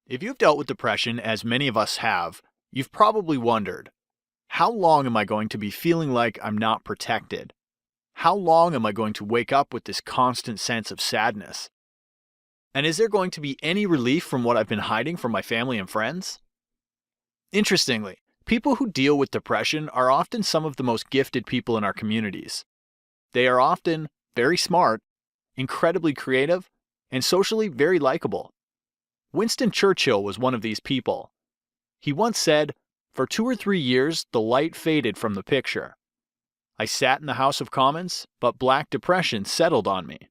If you've dealt with depression, as many of us have, you've probably wondered, how long am I going to be feeling like I'm not protected? How long am I going to wake up with this constant sense of sadness? And is there going to be any relief from what I've been hiding from my family and friends? Interestingly, people who deal with depression are often some of the most gifted people in our communities. They are often very smart, incredibly creative, and socially very likable. Winston Churchill was one of these people. He once said, "For 2 or 3 years, the light faded from the picture. I sat in the House of Commons, but black depression settled on me."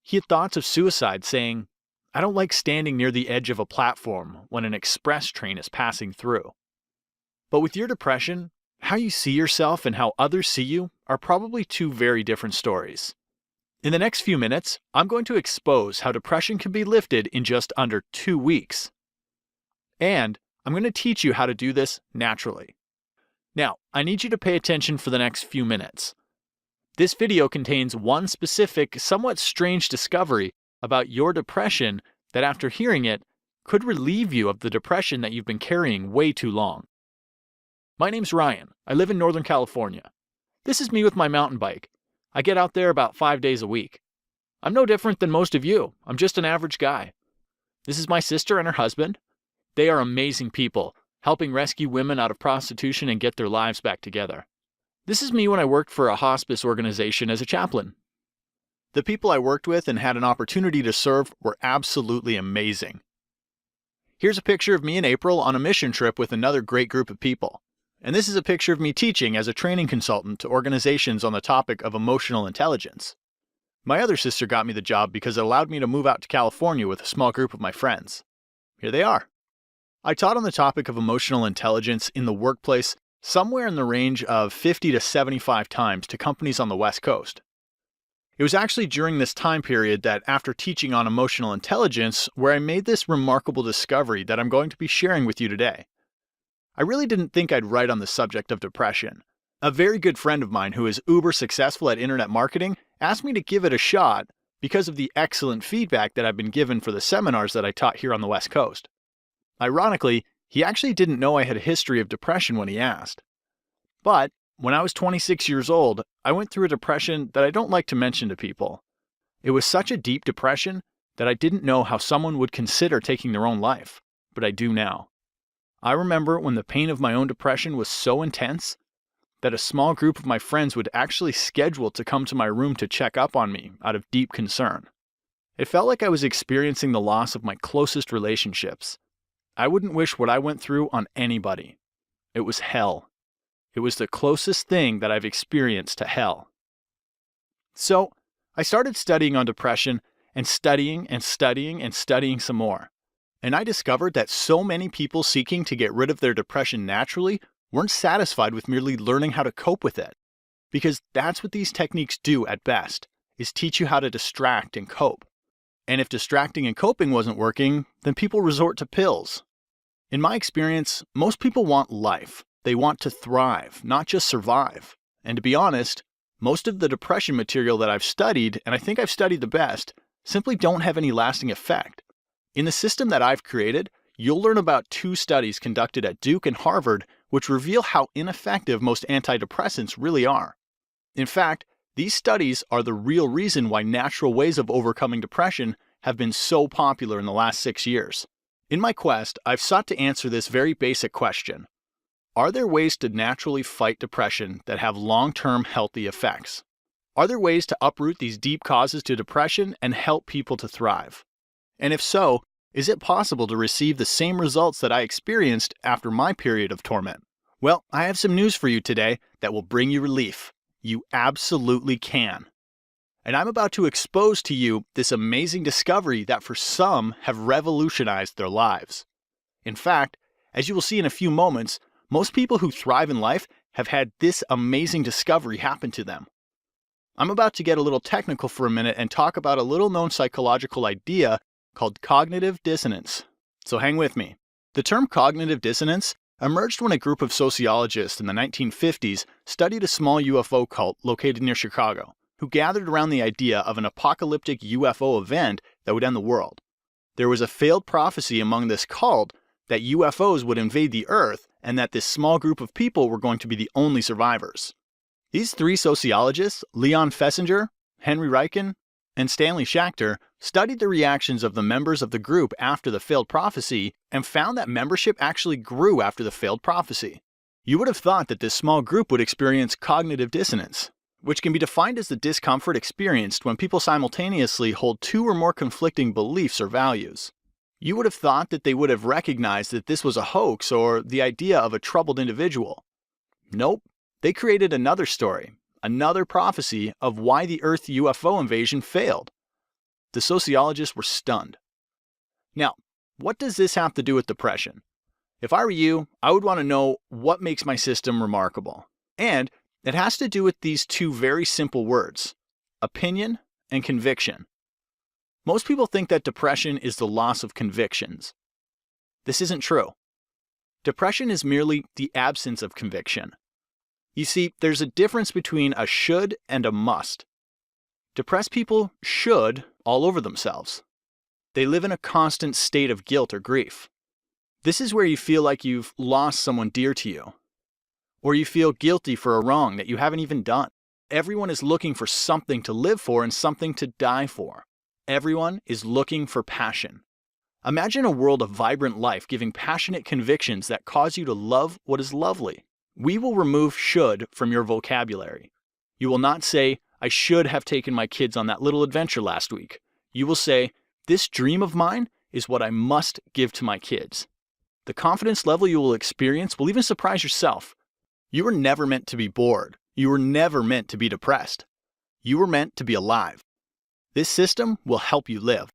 He had thoughts of suicide, saying, "I don't like standing near the edge of a platform when an express train is passing through." But with your depression, how you see yourself and how others see you are probably two very different stories. In the next few minutes, I'm going to expose how depression can be lifted in just under 2 weeks. And I'm going to teach you how to do this naturally. Now, I need you to pay attention for the next few minutes. This video contains one specific, somewhat strange discovery about your depression that, after hearing it, could relieve you of the depression that you've been carrying way too long. My name's Ryan. I live in Northern California. This is me with my mountain bike. I get out there about 5 days a week. I'm no different than most of you. I'm just an average guy. This is my sister and her husband. They are amazing people, helping rescue women out of prostitution and get their lives back together. This is me when I worked for a hospice organization as a chaplain. The people I worked with and had an opportunity to serve were absolutely amazing. Here's a picture of me in April on a mission trip with another great group of people. And this is a picture of me teaching as a training consultant to organizations on the topic of emotional intelligence. My other sister got me the job because it allowed me to move out to California with a small group of my friends. Here they are. I taught on the topic of emotional intelligence in the workplace somewhere in the range of 50 to 75 times to companies on the West Coast. It was actually during this time period that, after teaching on emotional intelligence, where I made this remarkable discovery that I'm going to be sharing with you today. I really didn't think I'd write on the subject of depression. A very good friend of mine who is uber successful at internet marketing asked me to give it a shot because of the excellent feedback that I've been given for the seminars that I taught here on the West Coast. Ironically, he actually didn't know I had a history of depression when he asked. But when I was 26 years old, I went through a depression that I don't like to mention to people. It was such a deep depression that I didn't know how someone would consider taking their own life, but I do now. I remember when the pain of my own depression was so intense that a small group of my friends would actually schedule to come to my room to check up on me out of deep concern. It felt like I was experiencing the loss of my closest relationships. I wouldn't wish what I went through on anybody. It was hell. It was the closest thing that I've experienced to hell. So, I started studying on depression and studying some more. And I discovered that so many people seeking to get rid of their depression naturally weren't satisfied with merely learning how to cope with it. Because that's what these techniques do at best, is teach you how to distract and cope. And if distracting and coping wasn't working, then people resort to pills. In my experience, most people want life. They want to thrive, not just survive. And to be honest, most of the depression material that I've studied, and I think I've studied the best, simply don't have any lasting effect. In the system that I've created, you'll learn about 2 studies conducted at Duke and Harvard which reveal how ineffective most antidepressants really are. In fact, these studies are the real reason why natural ways of overcoming depression have been so popular in the last 6 years. In my quest, I've sought to answer this very basic question. Are there ways to naturally fight depression that have long-term healthy effects? Are there ways to uproot these deep causes to depression and help people to thrive? And if so, is it possible to receive the same results that I experienced after my period of torment? Well, I have some news for you today that will bring you relief. You absolutely can. And I'm about to expose to you this amazing discovery that for some have revolutionized their lives. In fact, as you will see in a few moments, most people who thrive in life have had this amazing discovery happen to them. I'm about to get a little technical for a minute and talk about a little-known psychological idea called cognitive dissonance. So hang with me. The term cognitive dissonance emerged when a group of sociologists in the 1950s studied a small UFO cult located near Chicago, who gathered around the idea of an apocalyptic UFO event that would end the world. There was a failed prophecy among this cult that UFOs would invade the Earth and that this small group of people were going to be the only survivors. These three sociologists, Leon Fessinger, Henry Riken, and Stanley Schachter, studied the reactions of the members of the group after the failed prophecy and found that membership actually grew after the failed prophecy. You would have thought that this small group would experience cognitive dissonance, which can be defined as the discomfort experienced when people simultaneously hold two or more conflicting beliefs or values. You would have thought that they would have recognized that this was a hoax or the idea of a troubled individual. Nope, they created another story, another prophecy of why the Earth UFO invasion failed. The sociologists were stunned. Now, what does this have to do with depression? If I were you, I would want to know what makes my system remarkable. And it has to do with these two very simple words: opinion and conviction. Most people think that depression is the loss of convictions. This isn't true. Depression is merely the absence of conviction. You see, there's a difference between a should and a must. Depressed people should all over themselves. They live in a constant state of guilt or grief. This is where you feel like you've lost someone dear to you, or you feel guilty for a wrong that you haven't even done. Everyone is looking for something to live for and something to die for. Everyone is looking for passion. Imagine a world of vibrant life giving passionate convictions that cause you to love what is lovely. We will remove should from your vocabulary. You will not say, I should have taken my kids on that little adventure last week. You will say, this dream of mine is what I must give to my kids. The confidence level you will experience will even surprise yourself. You were never meant to be bored. You were never meant to be depressed. You were meant to be alive. This system will help you live.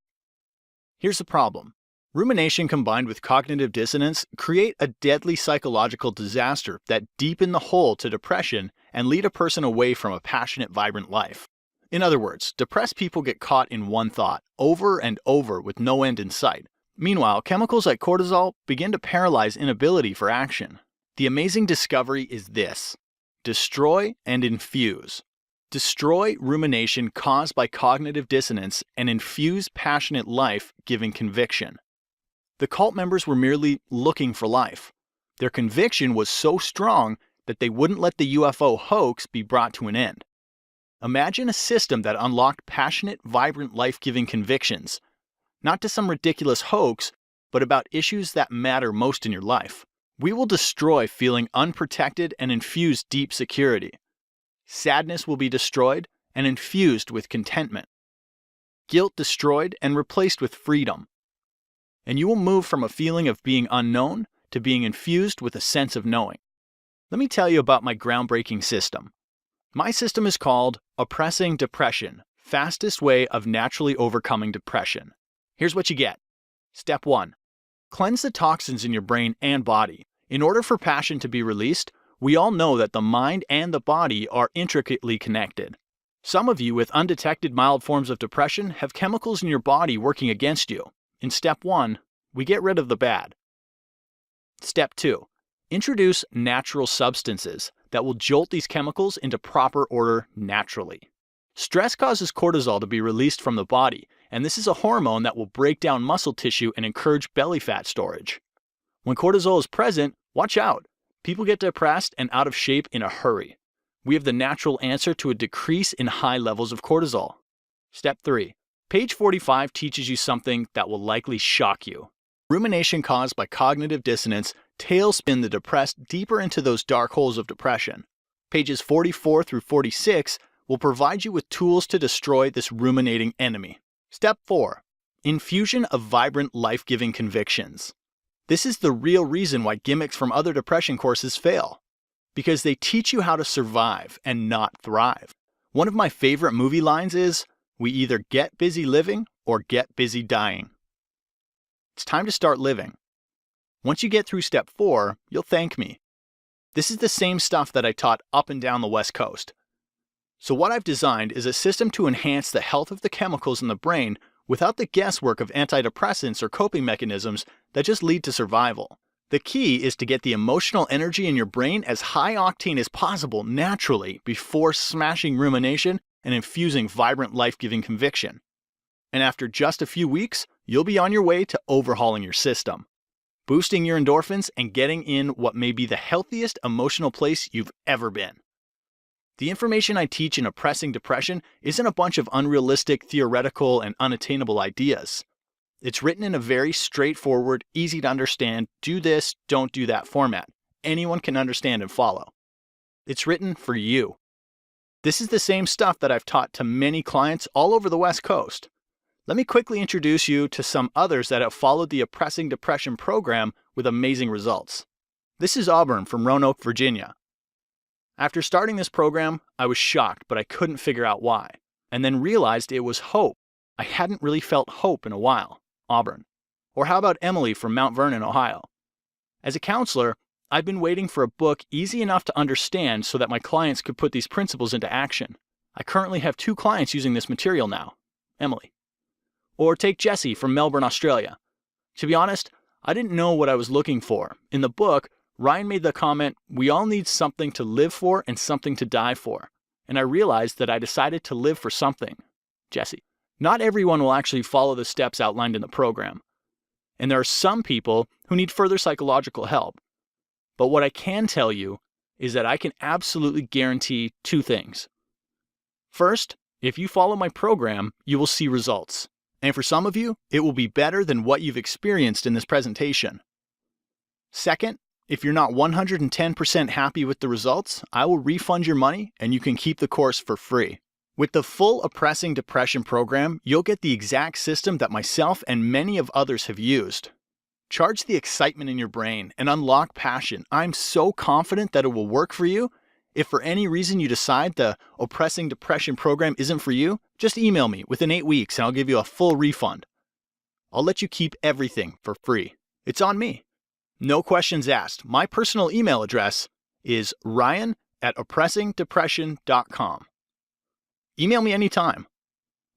Here's the problem. Rumination combined with cognitive dissonance create a deadly psychological disaster that deepen the hole to depression and lead a person away from a passionate, vibrant life. In other words, depressed people get caught in one thought over and over with no end in sight. Meanwhile, chemicals like cortisol begin to paralyze inability for action. The amazing discovery is this: destroy and infuse. Destroy rumination caused by cognitive dissonance and infuse passionate life giving conviction. The cult members were merely looking for life. Their conviction was so strong that they wouldn't let the UFO hoax be brought to an end. Imagine a system that unlocked passionate, vibrant, life-giving convictions, not to some ridiculous hoax, but about issues that matter most in your life. We will destroy feeling unprotected and infuse deep security. Sadness will be destroyed and infused with contentment. Guilt destroyed and replaced with freedom. And you will move from a feeling of being unknown to being infused with a sense of knowing. Let me tell you about my groundbreaking system. My system is called Oppressing Depression, Fastest Way of Naturally Overcoming Depression. Here's what you get. Step 1. Cleanse the toxins in your brain and body. In order for passion to be released, we all know that the mind and the body are intricately connected. Some of you with undetected mild forms of depression have chemicals in your body working against you. In step 1, we get rid of the bad. Step 2. Introduce natural substances that will jolt these chemicals into proper order naturally. Stress causes cortisol to be released from the body, and this is a hormone that will break down muscle tissue and encourage belly fat storage. When cortisol is present, watch out. People get depressed and out of shape in a hurry. We have the natural answer to a decrease in high levels of cortisol. Step 3. Page 45 teaches you something that will likely shock you. Rumination caused by cognitive dissonance tailspin the depressed deeper into those dark holes of depression. Pages 44 through 46 will provide you with tools to destroy this ruminating enemy. Step 4. Infusion of vibrant, life-giving convictions. This is the real reason why gimmicks from other depression courses fail. Because they teach you how to survive and not thrive. One of my favorite movie lines is, we either get busy living or get busy dying. It's time to start living. Once you get through step 4, you'll thank me. This is the same stuff that I taught up and down the West Coast. So what I've designed is a system to enhance the health of the chemicals in the brain without the guesswork of antidepressants or coping mechanisms that just lead to survival. The key is to get the emotional energy in your brain as high octane as possible naturally before smashing rumination and infusing vibrant life-giving conviction. and after just a few weeks, you'll be on your way to overhauling your system, boosting your endorphins, and getting in what may be the healthiest emotional place you've ever been. The information I teach in Oppressing Depression isn't a bunch of unrealistic, theoretical, and unattainable ideas. It's written in a very straightforward, easy to understand, do this, don't do that format. Anyone can understand and follow. It's written for you. This is the same stuff that I've taught to many clients all over the West Coast. Let me quickly introduce you to some others that have followed the Oppressing Depression program with amazing results. This is Auburn from Roanoke, Virginia. After starting this program, I was shocked, but I couldn't figure out why, and then realized it was hope. I hadn't really felt hope in a while. Auburn. Or how about Emily from Mount Vernon, Ohio? As a counselor, I've been waiting for a book easy enough to understand so that my clients could put these principles into action. I currently have 2 clients using this material now. Emily. Or take Jessie from Melbourne, Australia. To be honest, I didn't know what I was looking for. In the book, Ryan made the comment, "We all need something to live for and something to die for." And I realized that I decided to live for something. Jessie. Not everyone will actually follow the steps outlined in the program. And there are some people who need further psychological help. But what I can tell you is that I can absolutely guarantee 2 things. First, if you follow my program, you will see results. And for some of you, it will be better than what you've experienced in this presentation. Second, if you're not 110% happy with the results, I will refund your money and you can keep the course for free. With the full Oppressing Depression program, you'll get the exact system that myself and many of others have used. Charge the excitement in your brain and unlock passion. I'm so confident that it will work for you. If for any reason you decide the Oppressing Depression program isn't for you, just email me within 8 weeks and I'll give you a full refund. I'll let you keep everything for free. It's on me. No questions asked. My personal email address is ryan@oppressingdepression.com. Email me anytime.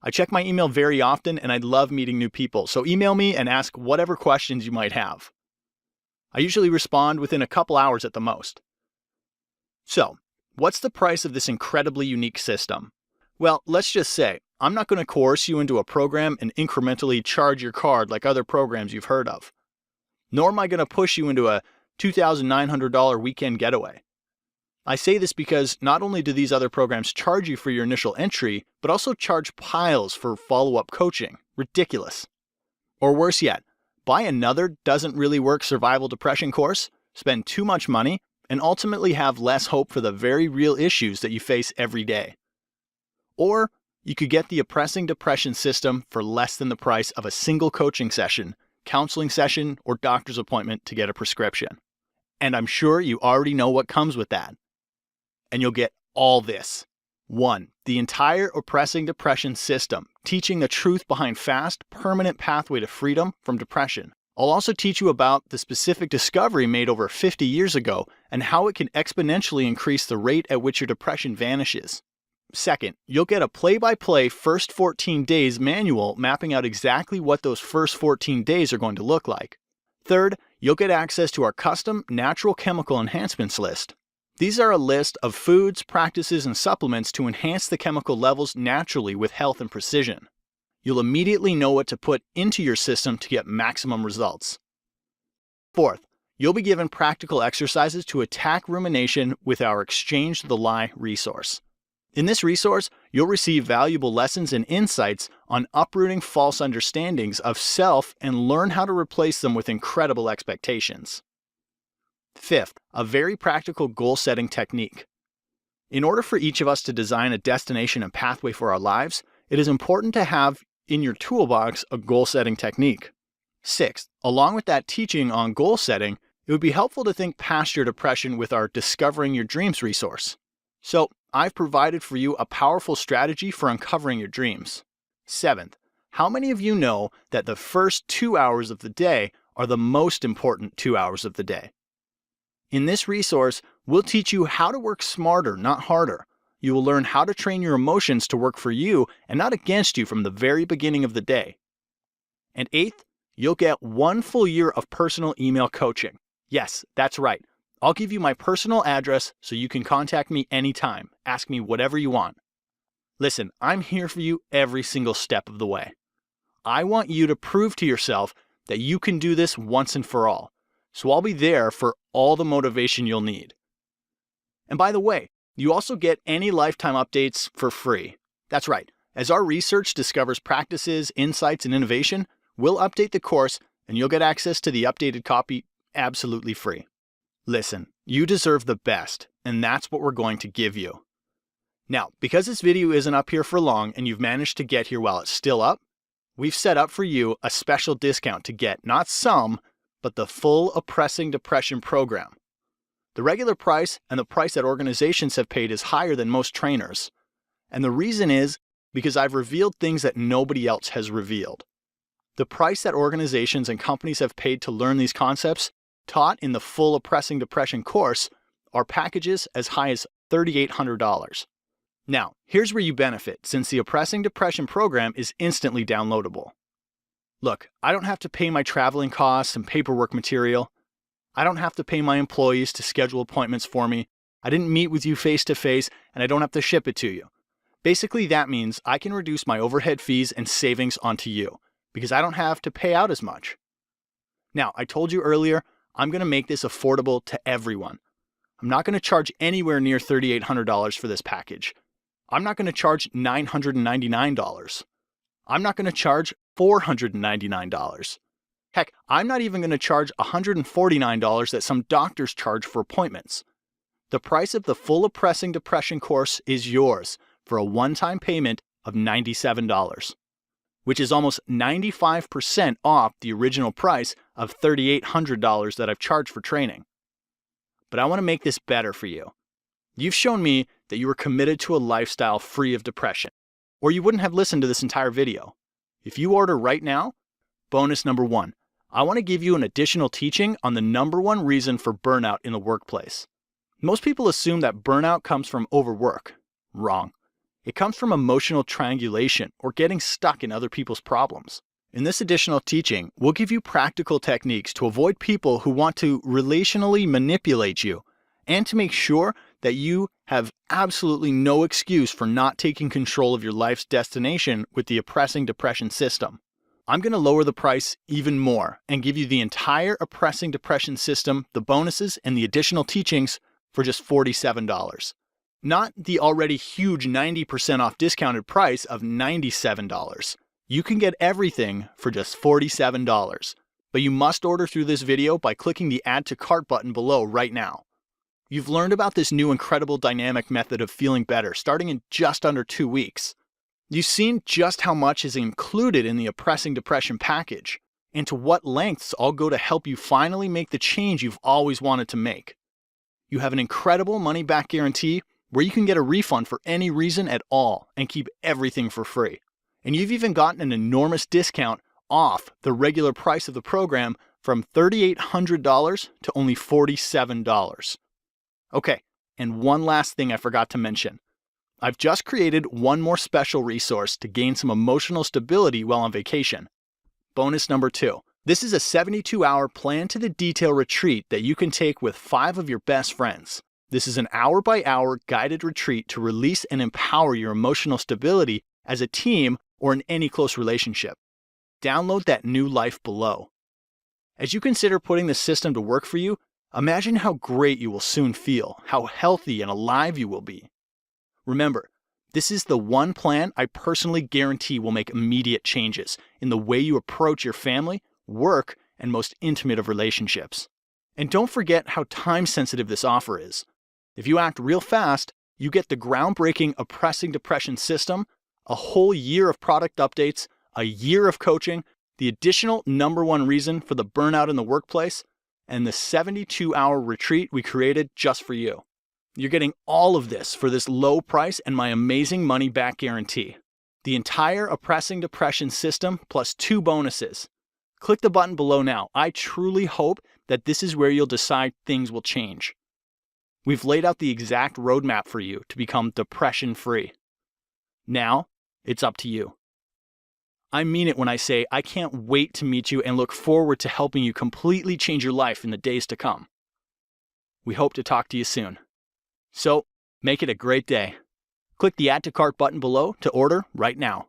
I check my email very often and I love meeting new people, so email me and ask whatever questions you might have. I usually respond within a couple hours at the most. So, what's the price of this incredibly unique system? Well, let's just say, I'm not going to coerce you into a program and incrementally charge your card like other programs you've heard of. Nor am I going to push you into a $2,900 weekend getaway. I say this because not only do these other programs charge you for your initial entry, but also charge piles for follow-up coaching. Ridiculous. Or worse yet, buy another doesn't really work survival depression course, spend too much money, and ultimately have less hope for the very real issues that you face every day. Or you could get the Oppressing Depression system for less than the price of a single coaching session, counseling session, or doctor's appointment to get a prescription. And I'm sure you already know what comes with that. And you'll get all this. 1. The entire Oppressing Depression system, teaching the truth behind fast, permanent pathway to freedom from depression. I'll also teach you about the specific discovery made over 50 years ago and how it can exponentially increase the rate at which your depression vanishes. Second, you'll get a play-by-play first 14 days manual mapping out exactly what those first 14 days are going to look like. Third, you'll get access to our custom natural chemical enhancements list. These are a list of foods, practices, and supplements to enhance the chemical levels naturally with health and precision. You'll immediately know what to put into your system to get maximum results. Fourth, you'll be given practical exercises to attack rumination with our Exchange the Lie resource. In this resource, you'll receive valuable lessons and insights on uprooting false understandings of self and learn how to replace them with incredible expectations. Fifth, a very practical goal-setting technique. In order for each of us to design a destination and pathway for our lives, it is important to have in your toolbox a goal-setting technique. Sixth, along with that teaching on goal setting, it would be helpful to think past your depression with our Discovering Your Dreams resource. So, I've provided for you a powerful strategy for uncovering your dreams. Seventh, how many of you know that the first 2 hours of the day are the most important 2 hours of the day? In this resource, we'll teach you how to work smarter, not harder. You will learn how to train your emotions to work for you and not against you from the very beginning of the day. And eighth, you'll get 1 full year of personal email coaching. Yes, that's right. I'll give you my personal address so you can contact me anytime. Ask me whatever you want. Listen, I'm here for you every single step of the way. I want you to prove to yourself that you can do this once and for all. So I'll be there for all the motivation you'll need. And by the way, you also get any lifetime updates for free. That's right. As our research discovers practices, insights, and innovation, we'll update the course and you'll get access to the updated copy absolutely free. Listen, you deserve the best, and that's what we're going to give you. Now, because this video isn't up here for long and you've managed to get here while it's still up, we've set up for you a special discount to get not some, but the full Oppressing Depression program. The regular price and the price that organizations have paid is higher than most trainers. And the reason is because I've revealed things that nobody else has revealed. The price that organizations and companies have paid to learn these concepts taught in the full Oppressing Depression course are packages as high as $3,800. Now, here's where you benefit since the Oppressing Depression program is instantly downloadable. Look, I don't have to pay my traveling costs and paperwork material. I don't have to pay my employees to schedule appointments for me. I didn't meet with you face to face, and I don't have to ship it to you. Basically, that means I can reduce my overhead fees and savings onto you because I don't have to pay out as much. Now, I told you earlier, I'm going to make this affordable to everyone. I'm not going to charge anywhere near $3,800 for this package. I'm not going to charge $999. I'm not going to charge $499. Heck, I'm not even going to charge $149 that some doctors charge for appointments. The price of the full Oppressing Depression course is yours for a one-time payment of $97, which is almost 95% off the original price of $3,800 that I've charged for training. But I want to make this better for you. You've shown me that you are committed to a lifestyle free of depression, or you wouldn't have listened to this entire video. If you order right now, bonus number 1, I want to give you an additional teaching on the number 1 reason for burnout in the workplace. Most people assume that burnout comes from overwork. Wrong. It comes from emotional triangulation or getting stuck in other people's problems. In this additional teaching, we'll give you practical techniques to avoid people who want to relationally manipulate you and to make sure that you have absolutely no excuse for not taking control of your life's destination with the Oppressing Depression system. I'm going to lower the price even more and give you the entire Oppressing Depression system, the bonuses, and the additional teachings for just $47. Not the already huge 90% off discounted price of $97. You can get everything for just $47. But you must order through this video by clicking the Add to Cart button below right now. You've learned about this new incredible dynamic method of feeling better starting in just under 2 weeks. You've seen just how much is included in the Oppressing Depression package, and to what lengths I'll go to help you finally make the change you've always wanted to make. You have an incredible money-back guarantee where you can get a refund for any reason at all and keep everything for free. And you've even gotten an enormous discount off the regular price of the program from $3,800 to only $47. Okay, and one last thing I forgot to mention. I've just created one more special resource to gain some emotional stability while on vacation. Bonus number 2. This is a 72-hour plan-to-the-detail retreat that you can take with 5 of your best friends. This is an hour-by-hour guided retreat to release and empower your emotional stability as a team or in any close relationship. Download that new life below. As you consider putting the system to work for you, imagine how great you will soon feel, how healthy and alive you will be. Remember, this is the one plan I personally guarantee will make immediate changes in the way you approach your family, work, and most intimate of relationships. And don't forget how time-sensitive this offer is. If you act real fast, you get the groundbreaking Oppressing Depression system, a whole year of product updates, a year of coaching, the additional number 1 reason for the burnout in the workplace, and the 72-hour retreat we created just for you. You're getting all of this for this low price and my amazing money-back guarantee. The entire Oppressing Depression system plus 2 bonuses. Click the button below now. I truly hope that this is where you'll decide things will change. We've laid out the exact roadmap for you to become depression-free. Now, it's up to you. I mean it when I say I can't wait to meet you and look forward to helping you completely change your life in the days to come. We hope to talk to you soon. So, make it a great day. Click the Add to Cart button below to order right now.